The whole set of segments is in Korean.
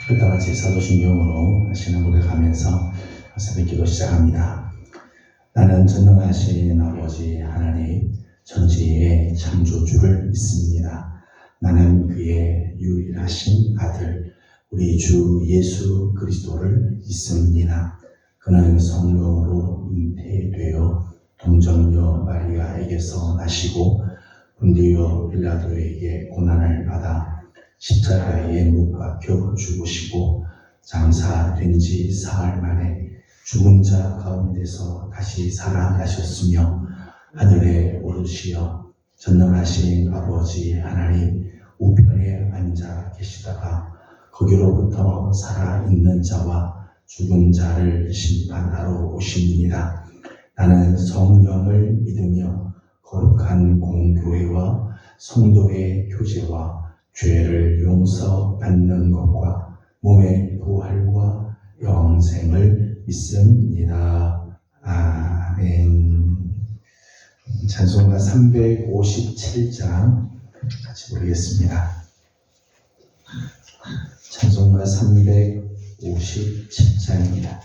끝다같이 사도신경으로 신앙 고백하면서 새벽 기도 시작합니다. 나는 전능하신 아버지 하나님 전지의 창조주를 믿습니다. 나는 그의 유일하신 아들 우리 주 예수 그리스도를 믿습니다. 그는 성령으로 잉태되어 동정녀 마리아에게서 나시고 본디오 빌라도에게 고난을 받아 십자가에 못 박혀 죽으시고 장사된 지 사흘 만에 죽은 자 가운데서 다시 살아나셨으며 하늘에 오르시어 전능하신 아버지 하나님 우편에 앉아 계시다가 거기로부터 살아있는 자와 죽은 자를 심판하러 오십니다. 나는 성령을 믿으며 거룩한 공교회와 성도의 교제와 죄를 용서받는 것과 몸의 부활과 영생을 믿습니다. 아멘. 찬송가 357장 같이 부르겠습니다. 찬송가 357장입니다.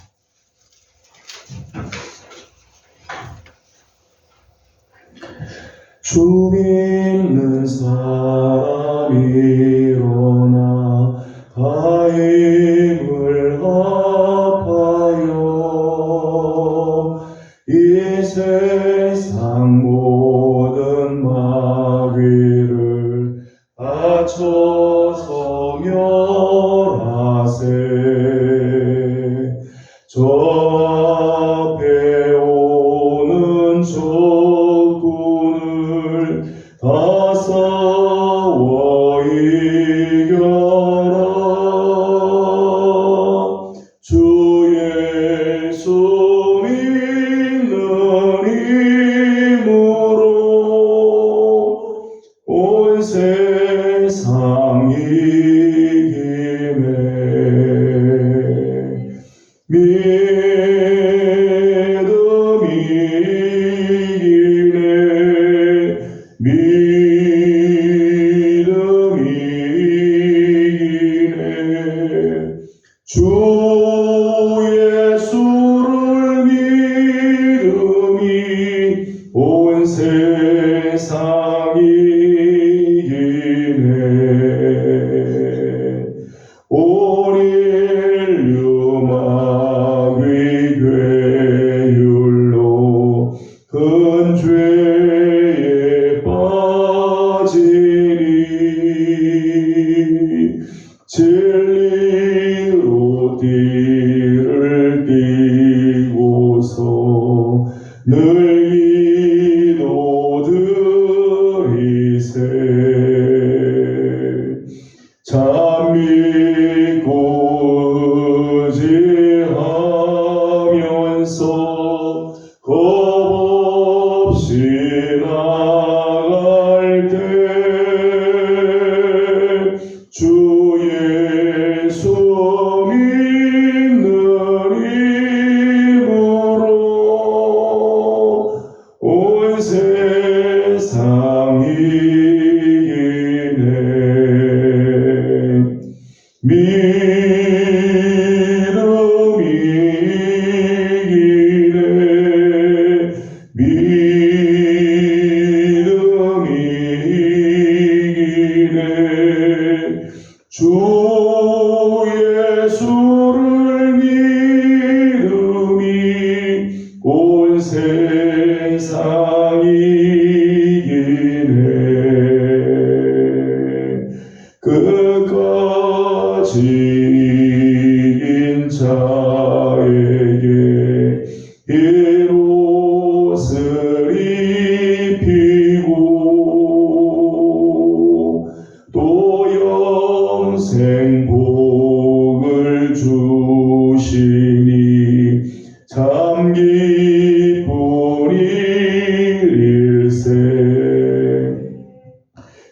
주 믿는 사람이 일어나 다 힘을 합하여 이 세상 모든 마귀를 다쳐서 멸하세. 저 앞에 오는 적군을 다 싸워 이겨라. 주 예수 믿는 힘으로 온 세상 이김에 믿음이 이기네. 믿음이 이기네. 주 예수를 믿음이 온 세상 이기네. 온 인류 마귀 괴율로 큰 죄에 빠지니 진리로 띠를 띠고서 늘 기도드리세. 참 믿고 의지하면서 겁없이 나갈 때 주 예수 믿는 힘으로 온 세상 이기네. 믿음이 이기네. 믿음이 이기네. 주 예수를 믿음이 온 세상 이기네. 끝까지 이긴 자에게 흰옷을 입히고 또 영생 복을 주시니 참 기쁜 일일세.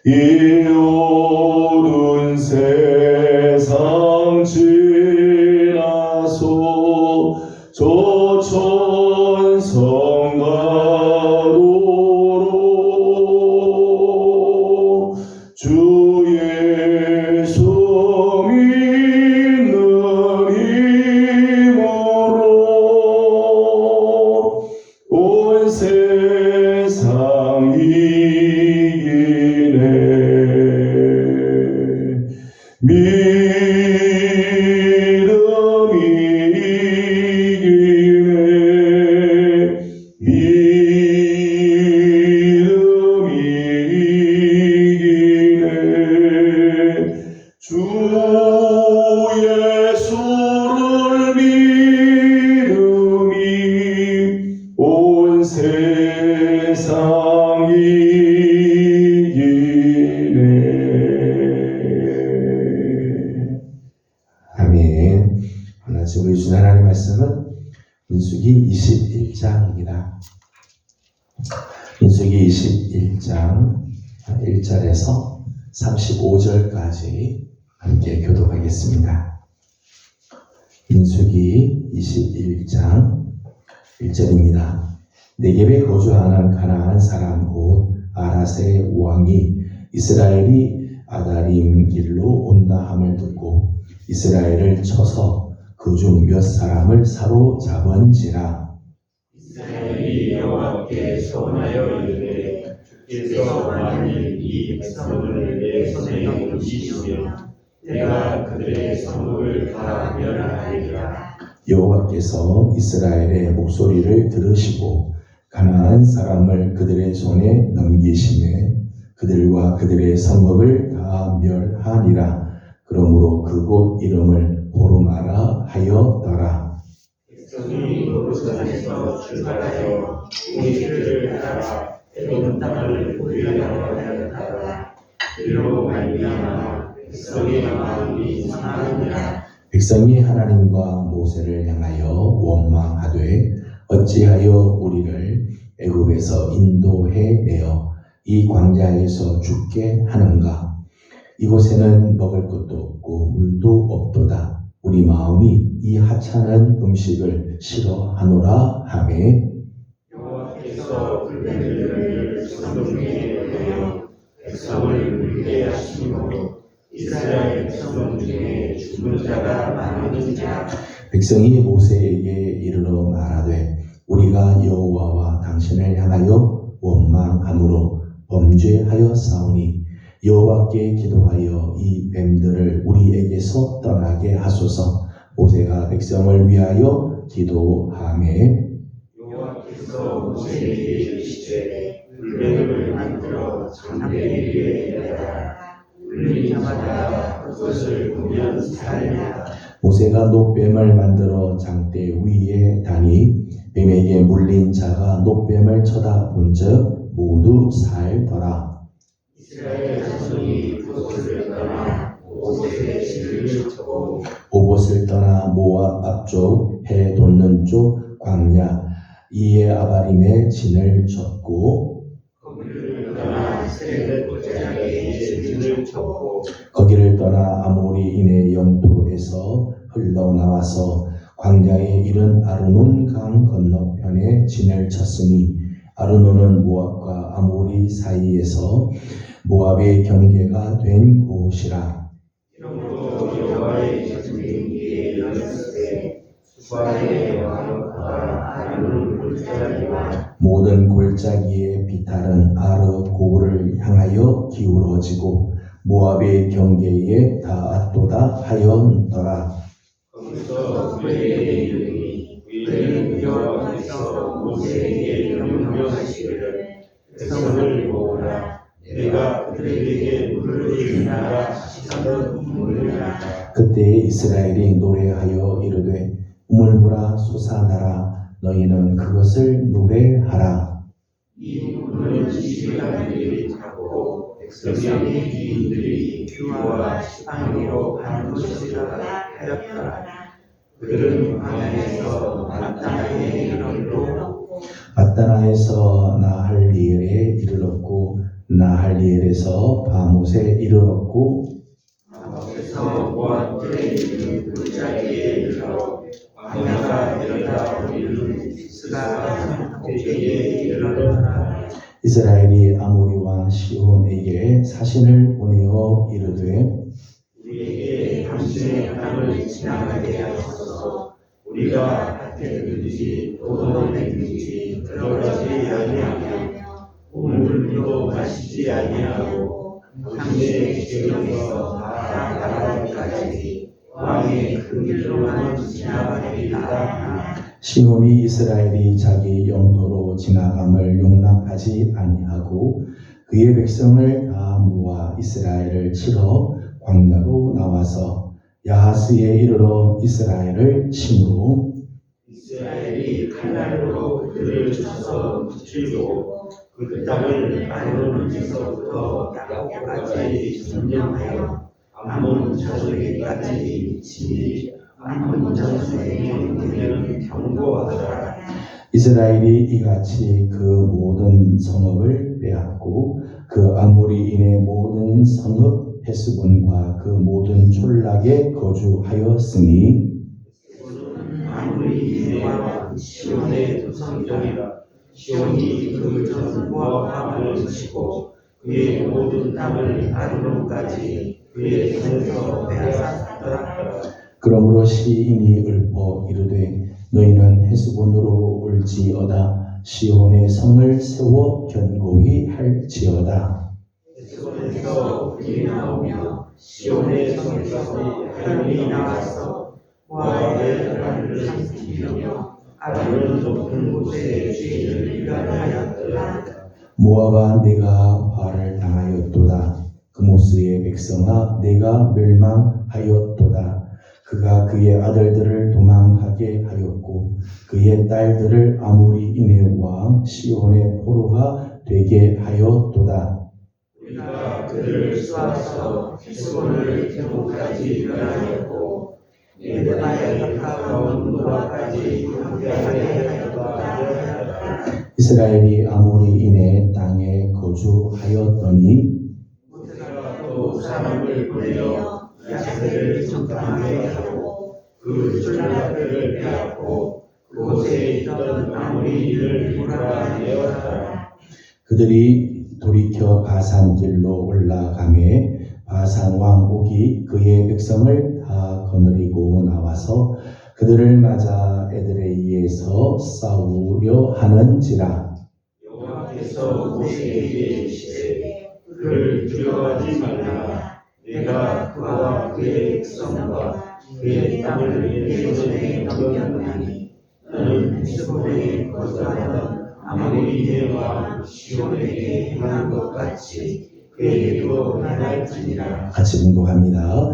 이 어두운 세상 지나서 저 주 예수를 믿음이 온 세상 이기네. 아멘. 하나님 우리 주 하나님의 말씀은 민수기 21장입니다. 민수기 21장 1절에서 35절까지 함께 교독하겠습니다. 민수기 21장 1절입니다. 네겝에 거주하는 가나안 사람 곧 아라세 왕이 이스라엘이 아다림 길로 온다 함을 듣고 이스라엘을 쳐서 그 중 몇 사람을 사로잡은지라. 이스라엘이 여호와께 소원하여 이르되 주께서 만일 이 백성을 내 손에 넘기시면 내가 그들의 성읍을 다 멸하리라. 여호와께서 이스라엘의 목소리를 들으시고 가나안 사람을 그들의 손에 넘기시매 그들과 그들의 성읍을 다 멸하니라. 그러므로 그곳 이름을 호르마라 하였더라. 백성이 호르산에서 출발하여 홍해를 따라 에돔 땅을 보유하려 하였다가 그로 말미암아 백성의 마음이 상하니라. 백성이 하나님과 모세를 향하여 원망하되 어찌하여 우리를 애굽에서 인도해 내어 이 광야에서 죽게 하는가? 이곳에는 먹을 것도 없고 물도 없도다. 우리 마음이 이 하찮은 음식을 싫어하노라 하매 여호와께서 불뱀들을 백성 중에 보내어 백성을 물게 하시므로 이스라엘 백성 중에 죽은 자가 많은지라. 백성이 모세에게 이르러 말하되 우리가 여호와와 당신을 향하여 원망함으로 범죄하였사오니 여호와께 기도하여 이 뱀들을 우리에게서 떠나게 하소서. 모세가 백성을 위하여 기도하매 여호와께서 모세에게 이르시되 불뱀을 만들어 장대 위에 내라. 물린 자마다 그것을 보면 살리라. 모세가 노뱀을 만들어 장대 위에 다니 뱀에게 물린 자가 노뱀을 쳐다본즉 모두 살더라. 이스라엘 자손이 그곳을 떠나 오봇에 진을 쳤고 오봇을 떠나 모압 앞쪽 해 돋는 쪽 광야 이에 아바림에 진을 쳤고 거기를 떠나 세렛 고장에 진을 쳤고 거기를 떠나 아모리인의 영토에서 흘러나와서 광야에 이른 아르논 강 건너편에 진을 쳤으니 아르논은 모압과 아모리 사이에서 모압의 경계가 된 곳이라. 이러므로 여호와의 전쟁기에 일어났을 수바의 왕과 아르논 골짜기와 모든 골짜기의 비탈은 아르 고를 향하여 기울어지고 모압의 경계에 닿았도다 하였더라. 거기서 그에게 이르니 우리는 여호와께서 모세에게 명령하시기를 백성을 모으라. 내가 그들에게 물을 주리라 하시던 물이라. 그때에 이스라엘이 노래하여 이르되 우물물아 솟아나라. 너희는 그것을 노래하라. 이 물은 시간들이 타고 백성의 귀인들이 규와 지팡이로 한 것이라 하였더라. 그들은 광야에서 마따나에 이르렀고 마따나에서 나할리엘에 이르렀고 나할리엘에서 바못에 이르렀고 바못에서 모압들에 있는 골짜기에 이르러 광야가 내려다 보이는 스가 꼭대기에 이르렀더라. 이스라엘이 아모리 왕 시혼에게 사신을 보내어 이르되 우리에게 당신의 땅을 지나가게 하소서. 우리가 밭에든지 도don에든지 들어가지 아니하며 우물도 마시지 아니하고 당신의 지경에서 나아가기까지 왕의 그 길로만 지나가리이다. 시온이 이스라엘이 자기 영토로 지나감을 용납하지 아니하고 그의 백성을 다 모아 이스라엘을 치러 광야로 나와서 야하스에 이르러 이스라엘을 치므로 이스라엘이 칼날로 그들을 쳐서 붙이고 그 땅을 아르논에서부터 야보까지 점령하여 암몬 자손에게까지 미치니 암몬 자손에게 그들은 경고하더라. 이스라엘이 이같이 그 모든 성읍을 빼앗고 그 아모리인의 모든 성읍 헤스본과 그 모든 촌락에 거주하였으니 아모리인과 시온의 두 성전이라. 시온이 그 전과 함을 치고 그의 모든 땅을 아르논까지 그의 손에서 빼앗았더라. 그러므로 시인이 읊어 이르되 너희는 헤스본으로 올지어다 시온의 성을 세워 견고히 할지어다. 헤스본에서 불이 나오며 시온의 성에서 하늘이 나와서 모압의 나라를 삼키며 아르논 높은 곳에 죄를 일관하였더라. 모압아 내가 화를 당하였도다. 그모스의 백성아 내가 멸망하였도다. 그가 그의 아들들을 도망하게 하였고 그의 딸들을 아모리인의 왕 시온의 포로가 되게 하였도다. 우리가 그를 쏘아서 헤스본을 대목까지 멸하였고 에드마에 가까운 노아까지 함께하게 하였다. 이스라엘이 아모리인의 땅에 거주하였더니 모세가 또 사람을 보내어 야세를 점령하게 하고 그 촌락들을 빼앗고 그곳에 있던 아모리인을 몰아내었더라. 그들이 돌이켜 바산길로 올라가매 바산 왕 옥이 그의 백성을 다 거느리고 나와서 그들을 맞아 에드레이에서 싸우려 하는지라. 여호와께서 모세에게 이르시되 그를 두려워하지 말라. 내가 그와 그의 백성과 그의 땅을 내 손에 넘겼나니 너는 헤스본에 거주하던 아모리의 왕 시온에게 행한 것 같이 그에게도 행할지니라. 같이 공독합니다.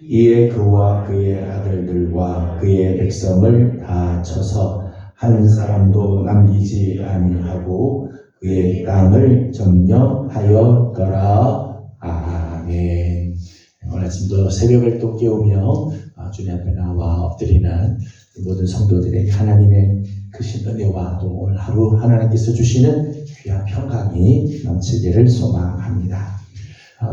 이에 그와 그의 아들들과 그의 백성을 다 쳐서 한 사람도 남기지 아니하고 그의 땅을 점령하였더라. 아멘. 오늘 아침도 새벽을 또 깨우며 주님 앞에 나와 엎드리는 모든 성도들에게 하나님의 크신 은혜와 또 오늘 하루 하나님께서 주시는 귀한 평강이 넘치기를 소망합니다.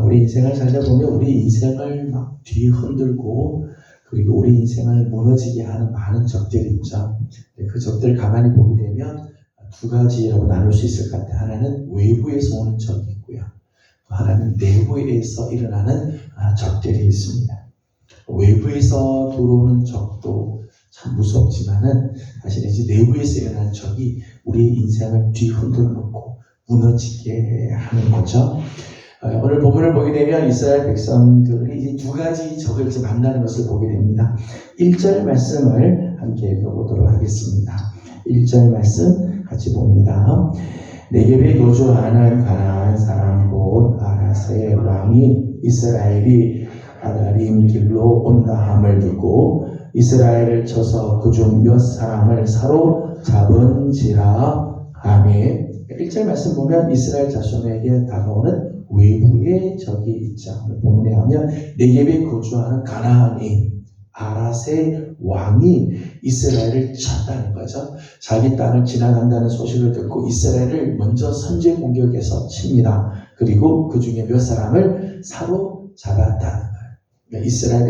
우리 인생을 살다 보면 우리 인생을 막 뒤흔들고 그리고 우리 인생을 무너지게 하는 많은 적들이 있죠. 그 적들을 가만히 보게 되면 두 가지라고 나눌 수 있을 것 같아요. 하나는 외부에서 오는 적이 있고요. 하나는 내부에서 일어나는 적들이 있습니다. 외부에서 들어오는 적도 참 무섭지만은 사실 이제 내부에서 일어나는 적이 우리 인생을 뒤흔들어 놓고 무너지게 하는 거죠. 오늘 본문을 보게 되면 이스라엘 백성들이 이제 두 가지 적을 이제 만나는 것을 보게 됩니다. 1절 말씀을 함께 읽어보도록 하겠습니다. 1절 말씀 같이 봅니다. 네겝에 거주하는 가나안 사람 곧 아라스의 왕이 이스라엘이 아다림 길로 온다함을 듣고 이스라엘을 쳐서 그중 몇 사람을 사로잡은지라. 아멘. 1절 말씀 보면 이스라엘 자손에게 다가오는 외부의 적이 있죠. 오늘 본문에 하면 네겝에 거주하는 가나안인 아라스의 왕이 이스라엘을 쳤다는 거죠. 자기 땅을 지나간다는 소식을 듣고 이스라엘을 먼저 선제 공격해서 칩니다. 그리고 그 중에 몇 사람을 사로잡았다는 거예요. 그러니까 이스라엘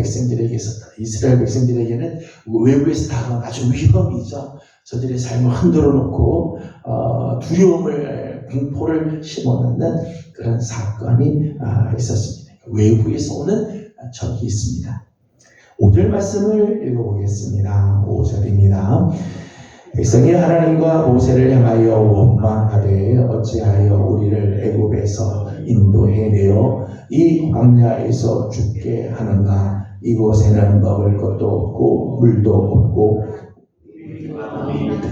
백성들에게는 외부에서 다가온 아주 위험이죠. 저들의 삶을 흔들어 놓고 두려움을, 공포를 심어넣는 그런 사건이 있었습니다. 외부에서 오는 적이 있습니다. 5절 말씀을 읽어보겠습니다. 5절입니다. 백성이 하나님과 모세를 향하여 원망하되 어찌하여 우리를 애굽에서 인도해내어 이 광야에서 죽게 하는가. 이곳에는 먹을 것도 없고 물도 없고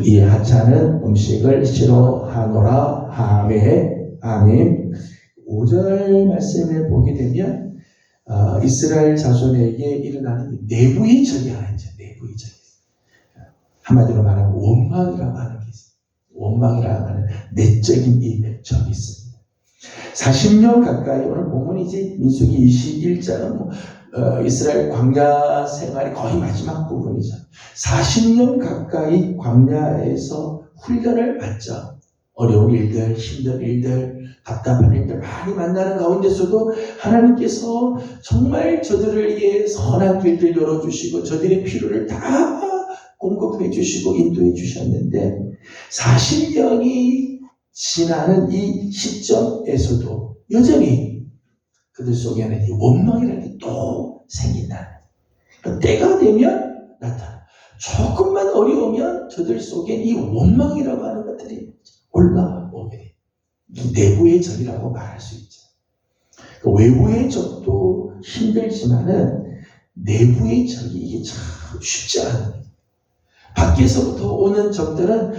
이 하찮은 음식을 싫어하노라. 아멘. 아멘. 5절 말씀을 보게 되면 이스라엘 자손에게 일어나는 내부의 적이 하나 있죠. 내부의 적이 있어요. 한마디로 말하면 원망이라고 하는 게 있어요. 원망이라고 하는 내적인 이 적이 있습니다. 40년 가까이 오늘 보면 이제 민수기 21장은 이스라엘 광야 생활이 거의 마지막 부분이죠. 40년 가까이 광야에서 훈련을 받죠. 어려운 일들, 힘든 일들, 답답한 일들 많이 만나는 가운데서도 하나님께서 정말 저들을 위해 선한 길들 열어주시고 저들의 필요를 다 공급해 주시고 인도해 주셨는데 40년이 지나는 이 시점에서도 여전히 그들 속에는 이 원망이라는 게 또 생긴다. 때가 되면 나타나. 조금만 어려우면 저들 속에 이 원망이라고 하는 것들이 올라오게 돼. 이 내부의 적이라고 말할 수 있죠. 외부의 적도 힘들지만은 내부의 적이 이게 참 쉽지 않아요. 밖에서부터 오는 적들은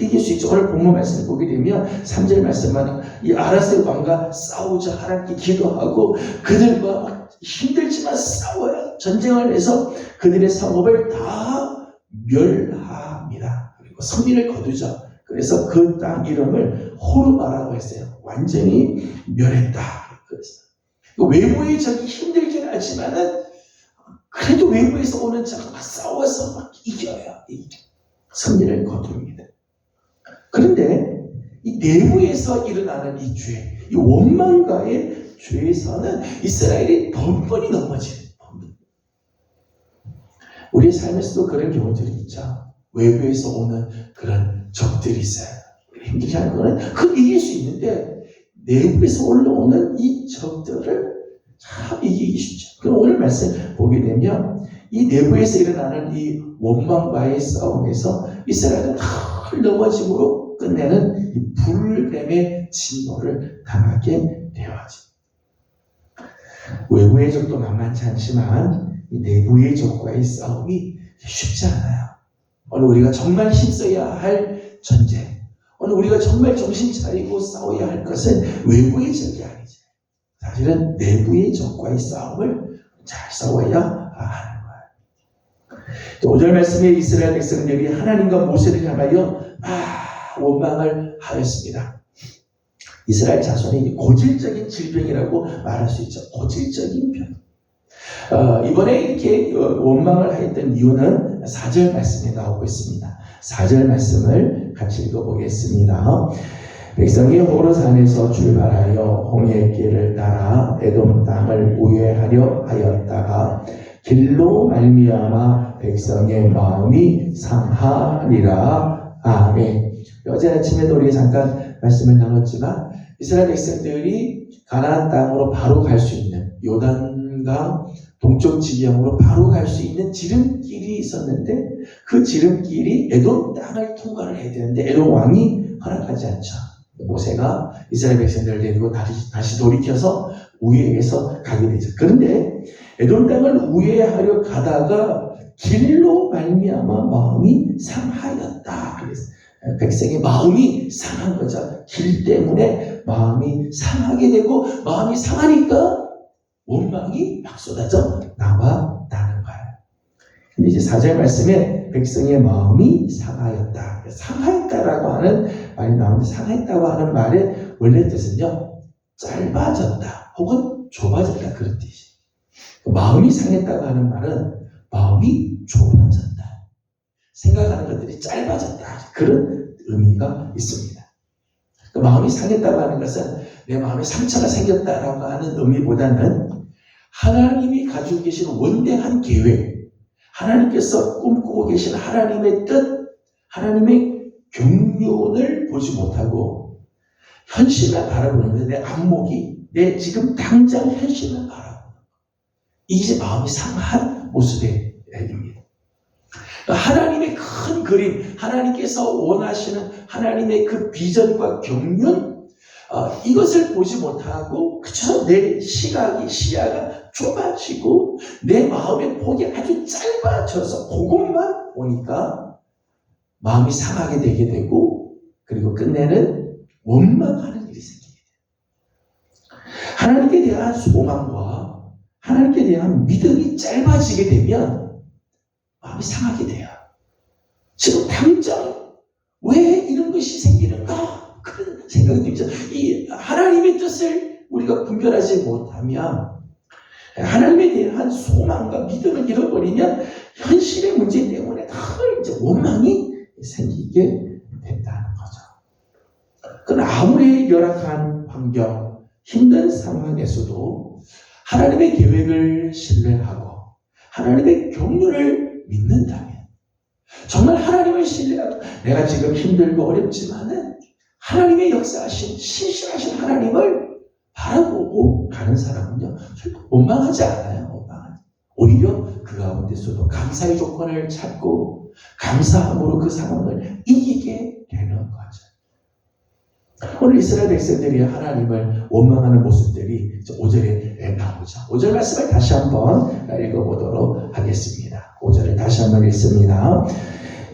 이길 수 있죠. 오늘 본문 말씀을 보게 되면 3절 말씀은 이 아라스의 왕과 싸우자 하나님께 기도하고 그들과 힘들지만 싸워야 전쟁을 해서 그들의 상업을 다 멸합니다. 그리고 승리를 거두죠. 그래서 그 땅 이름을 호르마라고 했어요. 완전히 멸했다. 그래서 외부의 적이 힘들긴 하지만은 그래도 외부에서 오는 적과 싸워서 막 이겨요. 승리를 거둡니다. 그런데 이 내부에서 일어나는 이 죄, 이 원망과의 죄에서는 이스라엘이 번번이 넘어지는 겁니다. 우리의 삶에서도 그런 경우들이 있죠. 외부에서 오는 그런 적들이 있어요. 힘들지 않은 거는 그걸 이길 수 있는데 내부에서 올라오는 이 적들을 참 이기기 쉽죠. 그럼 오늘 말씀 보게 되면 이 내부에서 일어나는 이 원망과의 싸움에서 이스라엘은 늘 넘어짐으로 끝내는 이 불뱀의 진노를 당하게 되어지. 외부의 적도 만만치 않지만 이 내부의 적과의 싸움이 쉽지 않아요. 오늘 우리가 정말 힘써야 할 전쟁, 오늘 우리가 정말 정신 차리고 싸워야 할 것은 외부의 적이 아니죠. 사실은 내부의 적과의 싸움을 잘 싸워야 하는 거예요. 5절 말씀에 이스라엘 백성들이 하나님과 모세를 향하여 원망을 하였습니다. 이스라엘 자손의 고질적인 질병이라고 말할 수 있죠. 고질적인 병. 이번에 이렇게 원망을 하였던 이유는 4절 말씀에 나오고 있습니다. 4절 말씀을 같이 읽어보겠습니다. 백성이 호르산에서 출발하여 홍해 길을 따라 에돔 땅을 우회하려 하였다가 길로 말미암아 백성의 마음이 상하니라. 아멘. 어제 아침에도 우리가 잠깐 말씀을 나눴지만 이스라엘 백성들이 가나안 땅으로 바로 갈 수 있는 요단강 동쪽 지경으로 바로 갈 수 있는 지름길이 있었는데 그 지름길이 에돔 땅을 통과를 해야 되는데 에돔 왕이 허락하지 않죠. 모세가 이스라엘 백성들을 데리고 다시 돌이켜서 우회해서 가게 되죠. 그런데 에돔 땅을 우회하려 가다가 길로 말미암아 마음이 상하였다. 그래서 백성의 마음이 상한 거죠. 길 때문에 마음이 상하게 되고 마음이 상하니까 원망이 막 쏟아져 나왔다는 거예요. 근데 이제 4절 말씀에 백성의 마음이 상하였다. 상하였다라고 하는 말이 나오는데 상하였다고 하는 말의 원래 뜻은요, 짧아졌다 혹은 좁아졌다 그런 뜻이에요. 마음이 상했다고 하는 말은 마음이 좁아졌다. 생각하는 것들이 짧아졌다. 그런 의미가 있습니다. 마음이 상했다고 하는 것은 내 마음에 상처가 생겼다라고 하는 의미보다는 하나님이 가지고 계신 원대한 계획, 하나님께서 꿈꾸고 계신 하나님의 뜻, 하나님의 경륜을 보지 못하고 현실만 바라보는 내 안목이 내 지금 당장 현실만 바라보는 이게 마음이 상한 모습의 얘기입니다. 하나님의 큰 그림, 하나님께서 원하시는 하나님의 그 비전과 경륜, 이것을 보지 못하고 그저 내 시야가 좁아지고 내 마음의 폭이 아주 짧아져서 그것만 보니까 마음이 상하게 되게 되고 그리고 끝내는 원망하는 일이 생기게 돼요. 하나님께 대한 소망과 하나님께 대한 믿음이 짧아지게 되면 마음이 상하게 돼요. 지금 당장 왜 이런 것이 생기는가? 그런 생각이 들죠. 이 하나님의 뜻을 우리가 분별하지 못하면 하나님에 대한 소망과 믿음을 잃어버리면 현실의 문제 때문에 늘 이제 원망이 생기게 된다는 거죠. 그러나 아무리 열악한 환경, 힘든 상황에서도 하나님의 계획을 신뢰하고 하나님의 경륜을 믿는다면 정말 하나님을 신뢰하고 내가 지금 힘들고 어렵지만은 하나님의 역사하신 신실하신 하나님을 바라보고 가는 사람은요 절대 원망하지 않아요. 오히려 그 가운데서도 감사의 조건을 찾고 감사함으로 그 상황을 이기게 되는 거죠. 오늘 이스라엘 백성들이 하나님을 원망하는 모습들이 5절에 나오죠. 5절 말씀을 다시 한번 읽어보도록 하겠습니다. 5절을 다시 한번 읽습니다.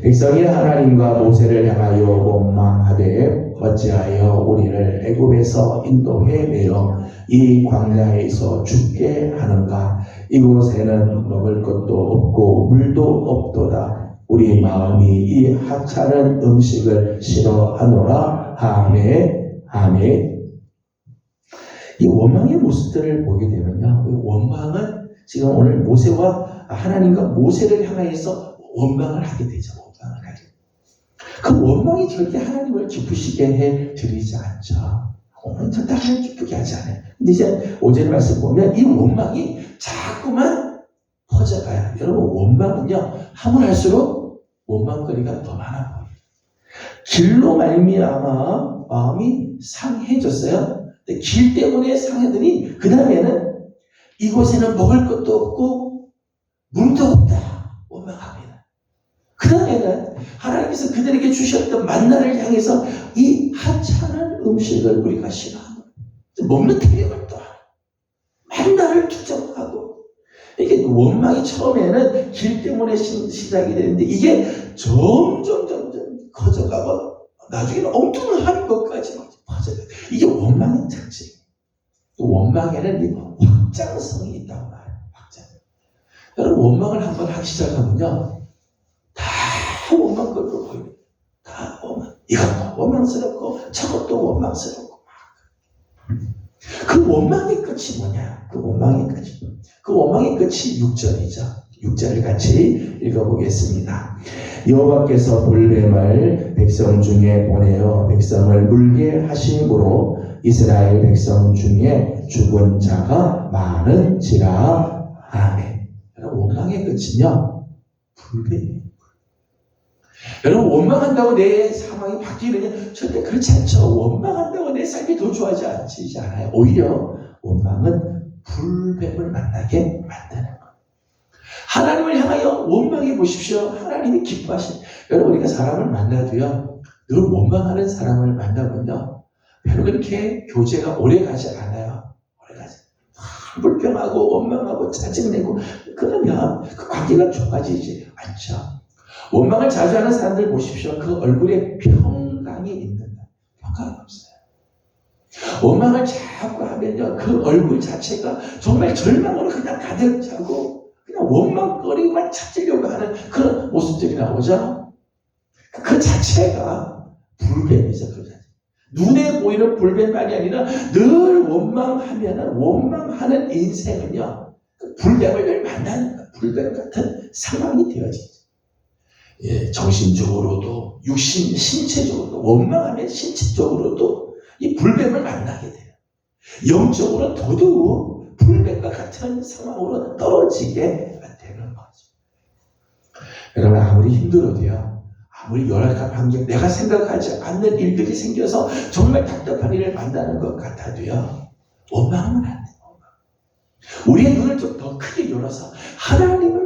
백성이 하나님과 모세를 향하여 원망하되 어찌하여 우리를 애굽에서 인도해 내어 이 광야에서 죽게 하는가? 이곳에는 먹을 것도 없고 물도 없도다. 우리 마음이 이 하찮은 음식을 싫어하노라. 아멘. 아멘. 이 원망의 모습들을 보게 되면요, 원망은 지금 오늘 모세와 하나님과 모세를 향하여서 원망을 하게 되죠. 원망을 하게. 그 원망이 절대 하나님을 기쁘시게 해 드리지 않죠. 절대 하나님 기쁘게 하지 않아요. 근데 이제 5절 말씀 보면 이 원망이 자꾸만 퍼져가요. 여러분, 원망은요 하면 할수록 원망거리가 더 많아 보여요. 길로 말미암아 마음이 상해졌어요. 근데 길 때문에 상해더니 그 다음에는 이곳에는 먹을 것도 없고 물도 없다. 원망합니다. 그 다음에는 하나님께서 그들에게 주셨던 만나를 향해서 이 하찮은 음식을 우리가 싫어하고 먹는 태력을 또 만나를 투정하고 이게 원망이 처음에는 길 때문에 시작이 되는데 이게 점점 커져가고 나중에는 엉뚱한 것까지 퍼져요. 이게 원망의 특징. 원망에는 이 확장성이 있다고 말해요. 확장. 여러분, 원망을 한번 하기 시작하면요 다 원망거리로 보입니다. 다 원망. 이것도 원망스럽고 저것도 원망스럽고 그 원망의 끝이 뭐냐? 그 원망의 끝이 6절이죠. 6절을 같이 읽어보겠습니다. 여호와께서 불뱀을 백성 중에 보내어 백성을 물게 하심으로 이스라엘 백성 중에 죽은 자가 많은지라. 아멘. 여러분, 원망의 끝은요 불뱀이에요. 여러분, 원망한다고 내 상황이 바뀌느냐? 절대 그렇지 않죠. 원망한다고 내 삶이 더 좋아지지 않아요. 오히려 원망은 불뱀을 만나게 만드는 거예요. 하나님을 향하여 원망해 보십시오. 하나님이 기뻐하신. 여러분, 우리가 사람을 만나도요 늘 원망하는 사람을 만나면요 별로 그렇게 교제가 오래 가지 않아요. 불평하고 원망하고 짜증내고 그러면 그 관계가 좋아지지 않죠. 원망을 자주 하는 사람들 보십시오. 그 얼굴에 평강이 있는다. 평강이 없어요. 원망을 자꾸 하면요 그 얼굴 자체가 정말 절망으로 그냥 가득 차고 그냥 원망거리만 찾으려고 하는 그런 모습들이 나오죠. 그 자체가 불뱀이죠. 그 자체. 눈에 보이는 불뱀만이 아니라 늘 원망하는 인생은요 그 불뱀을 늘 만나는 불뱀 같은 상황이 되어지죠. 예, 정신적으로도 신체적으로도 원망하면 신체적으로도 이 불뱀을 만나게 돼요. 영적으로 더더욱 불뱀과 같은 상황으로 떨어지게 되는 거죠. 여러분, 아무리 힘들어도요, 아무리 열악한 환경, 내가 생각하지 않는 일들이 생겨서 정말 답답한 일을 만나는 것 같아도요, 원망하면 안 돼요. 우리의 눈을 좀 더 크게 열어서 하나님을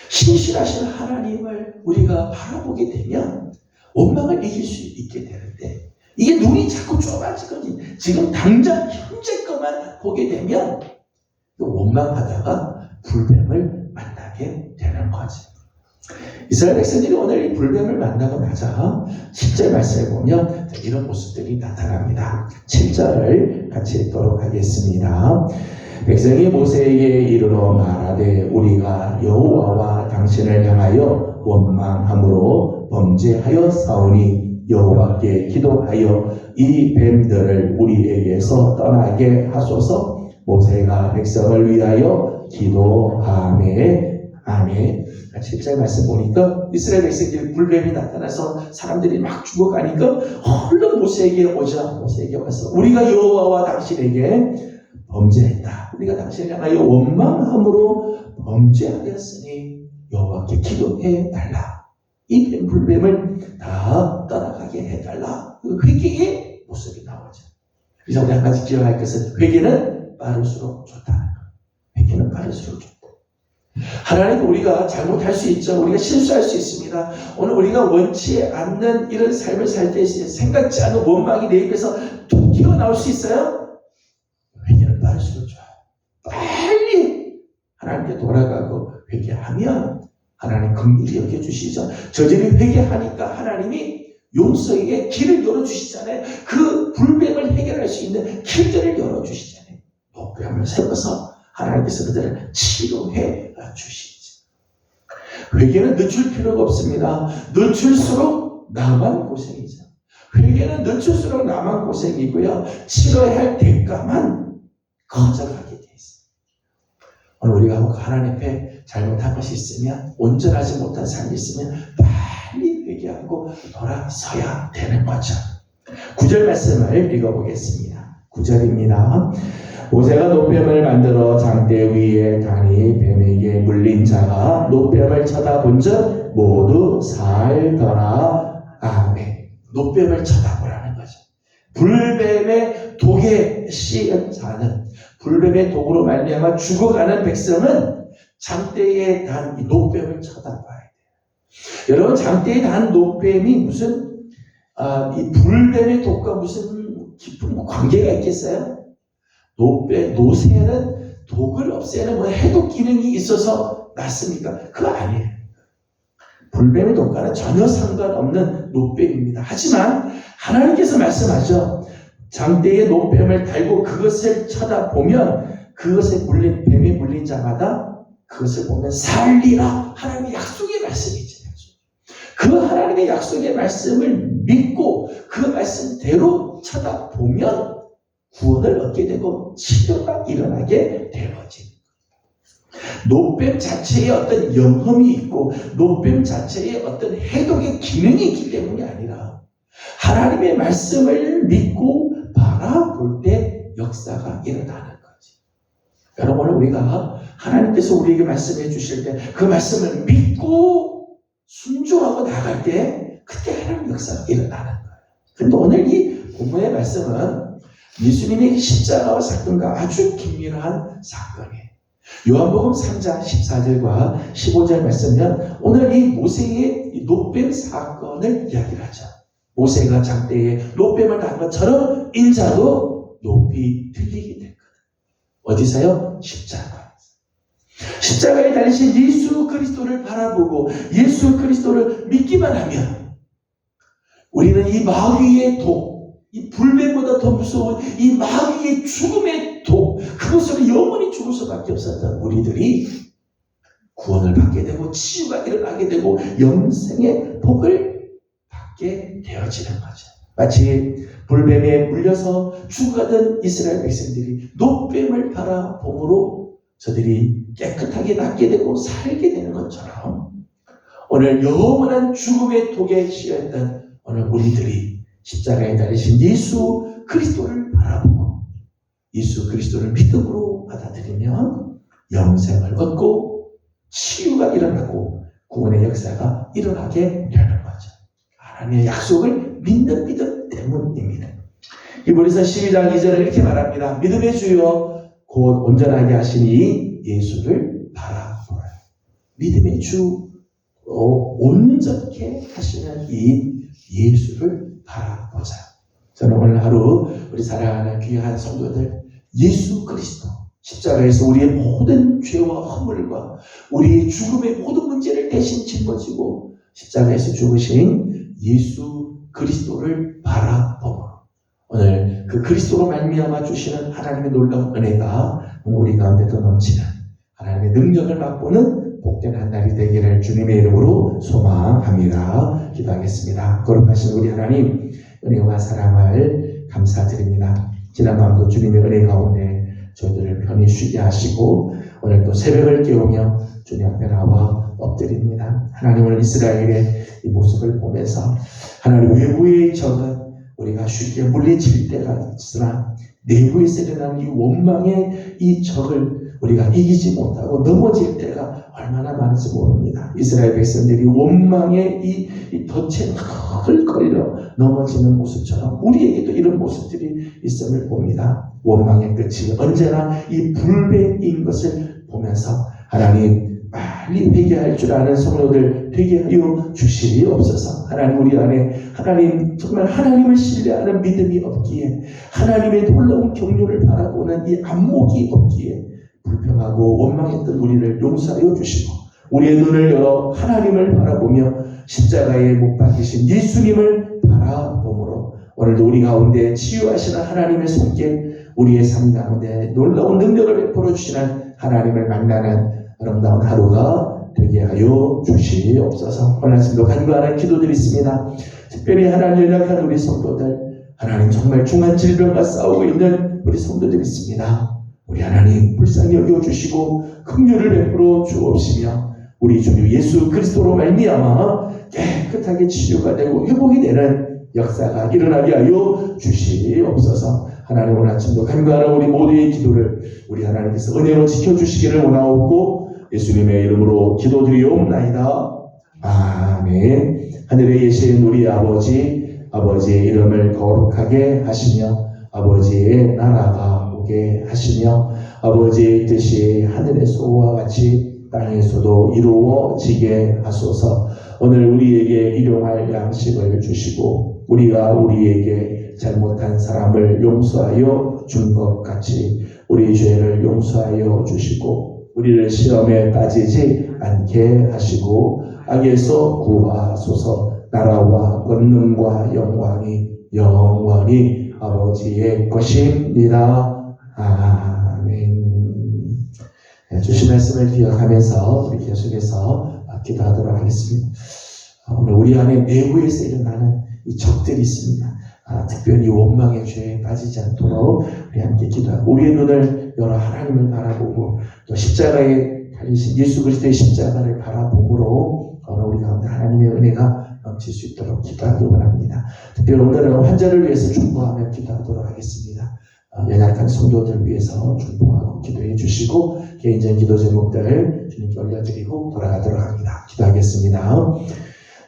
신실하신 하나님을 우리가 바라보게 되면 원망을 이길 수 있게 되는데 이게 눈이 자꾸 좁아지거든요. 지금 당장 현재 것만 보게 되면 원망하다가 불뱀을 만나게 되는 거지. 이스라엘 백성들이 오늘 이 불뱀을 만나고 나자 7절 말씀에 보면 이런 모습들이 나타납니다. 7절을 같이 읽도록 하겠습니다. 백성이 모세에게 이르러 말하되 우리가 여호와와 당신을 향하여 원망함으로 범죄하여 싸우니 여호와께 기도하여 이 뱀들을 우리에게서 떠나게 하소서. 모세가 백성을 위하여 기도하매 아멘. 7절 말씀 보니까 이스라엘 백성들이 불뱀이 나타나서 사람들이 막 죽어가니까 얼른 모세에게 오자. 모세에게 와서 우리가 여호와와 당신에게 범죄했다. 우리가 당신을 향하여 원망함으로 범죄하였으니 여호와께 기도해 달라. 이 불뱀을 다 떠나가게 해달라. 그 회개의 모습이 나오죠. 그래서 우리 한 가지 기억할 것은 회개는 빠를수록 좋다는 것. 회개는 빠를수록 좋다. 하나님은 우리가 잘못할 수 있죠. 우리가 실수할 수 있습니다. 오늘 우리가 원치 않는 이런 삶을 살 때 생각지 않은 원망이 내 입에서 툭 튀어나올 수 있어요. 회개는 빠를수록 좋아요. 빨리 하나님께 돌아가고 회개하면 하나님 긍휼히 여겨주시죠. 저들이 회개하니까 하나님이 용서에게 길을 열어주시잖아요. 그 불뱀을 해결할 수 있는 길들을 열어주시잖아요. 목표함을 세워서 하나님께서 그들을 치료해 주시죠. 회개는 늦출 필요가 없습니다. 늦출수록 나만 고생이죠. 회개는 늦출수록 나만 고생이고요. 치러야 할 대가만 커져가게 돼 있어요. 오늘 우리가 하나님 앞에 잘못한 것이 있으면, 온전하지 못한 삶이 있으면 빨리 회개하고 돌아서야 되는 거죠. 9절 말씀을 읽어보겠습니다. 9절입니다. 모세가 노뱀을 만들어 장대 위에 다니 뱀에게 물린 자가 노뱀을 쳐다본 즉 모두 살더라. 아멘. 노뱀을 쳐다보라는 거죠. 불뱀의 독에 씌은 자는, 불뱀의 독으로 말미암아 죽어가는 백성은 장대에 단 이 노뱀을 쳐다봐야 돼요. 여러분, 장대에 단 노뱀이 무슨 이 불뱀의 독과 무슨 깊은 관계가 있겠어요? 노새는 독을 없애는 뭐 해독 기능이 있어서 낫습니까? 그거 아니에요. 불뱀의 독과는 전혀 상관없는 노뱀입니다. 하지만 하나님께서 말씀하죠. 장대에 노뱀을 달고 그것을 쳐다보면 그것에 물린, 뱀에 물린 자마다 그것을 보면 살리라. 하나님의 약속의 말씀이죠. 그 하나님의 약속의 말씀을 믿고 그 말씀대로 쳐다보면 구원을 얻게 되고 치료가 일어나게 되어집니다. 노뱀 자체에 어떤 영험이 있고 노뱀 자체에 어떤 해독의 기능이 있기 때문이 아니라 하나님의 말씀을 믿고 바라볼 때 역사가 일어나는 거지. 여러분, 오늘 우리가 하나님께서 우리에게 말씀해 주실 때 그 말씀을 믿고 순종하고 나갈 때 그때 하나님의 역사가 일어나는 거예요. 그런데 오늘 이 본문의 말씀은 예수님의 십자가와 사건과 아주 긴밀한 사건이에요. 요한복음 3장 14절과 15절 말씀은 오늘 이 모세의 이 노뱀 사건을 이야기를 하죠. 모세가 장대에 노뱀을 단 것처럼 인자도 높이 들리게 됐거든. 어디서요? 십자가에서. 십자가에 달리신 예수 그리스도를 바라보고 예수 그리스도를 믿기만 하면 우리는 이 마귀의 독, 이 불뱀보다 더 무서운 이 마귀의 죽음의 독, 그것으로 영원히 죽을 수밖에 없었던 우리들이 구원을 받게 되고 치유가 일어나게 되고 영생의 복을 받게 되어지는 거죠. 마치 불뱀에 물려서 죽어가던 이스라엘 백성들이 노뱀을 바라봄으로 저들이 깨끗하게 낫게 되고 살게 되는 것처럼 오늘 영원한 죽음의 독에 씌였던 오늘 우리들이 십자가에 달리신 예수 그리스도를 바라보고 예수 그리스도를 믿음으로 받아들이면 영생을 얻고 치유가 일어나고 구원의 역사가 일어나게 되는 거죠. 하나님의 약속을 믿는 믿음 때문입니다. 히브리서 12장 2절을 이렇게 말합니다. 믿음의 주여 곧 온전하게 하시니 예수를 바라보라. 믿음의 주 온전케 하시는 이 예수를 바라보자. 저는 오늘 하루 우리 사랑하는 귀한 성도들, 예수 그리스도 십자가에서 우리의 모든 죄와 허물과 우리의 죽음의 모든 문제를 대신 짊어지고 십자가에서 죽으신 예수 그리스도를 바라보고 오늘 그 그리스도로 말미암아 주시는 하나님의 놀라운 은혜가 오늘 우리 가운데도 넘치는 하나님의 능력을 맛보는 복된 한 날이 되기를 주님의 이름으로 소망합니다. 기도하겠습니다. 거룩하신 우리 하나님, 은혜와 사랑을 감사드립니다. 지난 밤도 주님의 은혜 가운데 저희들을 편히 쉬게 하시고 오늘 또 새벽을 깨우며 주님 앞에 나와 엎드립니다. 하나님, 오늘 이스라엘의 이 모습을 보면서 하나님, 외부의 적은 우리가 쉽게 물리칠 때가 있으나 내부에서 일어나는 이 원망의 이 적을 우리가 이기지 못하고 넘어질 때가 얼마나 많은지 모릅니다. 이스라엘 백성들이 원망의 이 덫에 끌려 넘어지는 모습처럼 우리에게도 이런 모습들이 있음을 봅니다. 원망의 끝이 언제나 이 불배인 것을 보면서 하나님, 빨리 회개할 줄 아는 성도들 되게 하여 주시옵소서. 하나님, 우리 안에 하나님, 정말 하나님을 신뢰하는 믿음이 없기에, 하나님의 놀라운 경륜을 바라보는 이 안목이 없기에 불평하고 원망했던 우리를 용서하여 주시고 우리의 눈을 열어 하나님을 바라보며 십자가에 못 박히신 예수님을 바라보므로 오늘도 우리 가운데 치유하시는 하나님의 손길, 우리의 삶 가운데 놀라운 능력을 베풀어 주시는 하나님을 만나는 아름다운 하루가 되게 하여 주시옵소서. 오늘 아침도 간구하는 기도드리겠습니다. 특별히 하나님 연약한 우리 성도들, 하나님 정말 중한 질병과 싸우고 있는 우리 성도들 있습니다. 우리 하나님 불쌍히 여겨주시고 긍휼을 베풀어 주옵시며 우리 주 예수 그리스도로 말미암아 깨끗하게 치유가 되고 회복이 되는 역사가 일어나게 하여 주시옵소서. 하나님, 오늘 아침도 간구하는 우리 모두의 기도를 우리 하나님께서 은혜로 지켜주시기를 원하옵고 예수님의 이름으로 기도드리옵나이다. 아멘. 하늘에 계신 우리 아버지의 이름을 거룩하게 하시며 아버지의 나라가 오게 하시며 아버지의 뜻이 하늘에서와 같이 땅에서도 이루어지게 하소서. 오늘 우리에게 일용할 양식을 주시고 우리가 우리에게 잘못한 사람을 용서하여 준 것 같이 우리 죄를 용서하여 주시고 우리를 시험에 빠지지 않게 하시고 악에서 구하소서. 나라와 권능과 영광이 영원히 아버지의 것입니다. 아멘. 주신 말씀을 기억하면서 우리 계속해서 기도하도록 하겠습니다. 오늘 우리 안에 내부에서 일어나는 이 적들이 있습니다. 특별히 원망의 죄에 빠지지 않도록 우리 함께 기도하고 우리의 눈을 열어 하나님을 바라보고 또 십자가에 달리신 예수 그리스도의 십자가를 바라보므로 우리 가운데 하나님의 은혜가 넘칠 수 있도록 기도하기 원합니다. 특별히 오늘은 환자를 위해서 중보하며 기도하도록 하겠습니다. 연약한 성도들 위해서 중보하고 기도해 주시고 개인적인 기도 제목들 주님께 올려드리고 돌아가도록 합니다. 기도하겠습니다.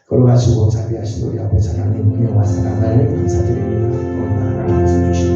거룩하시고 자비하신 우리 아버지 하나님, 은혜와 사랑을 감사드립니다. 오늘 하나님께서 주신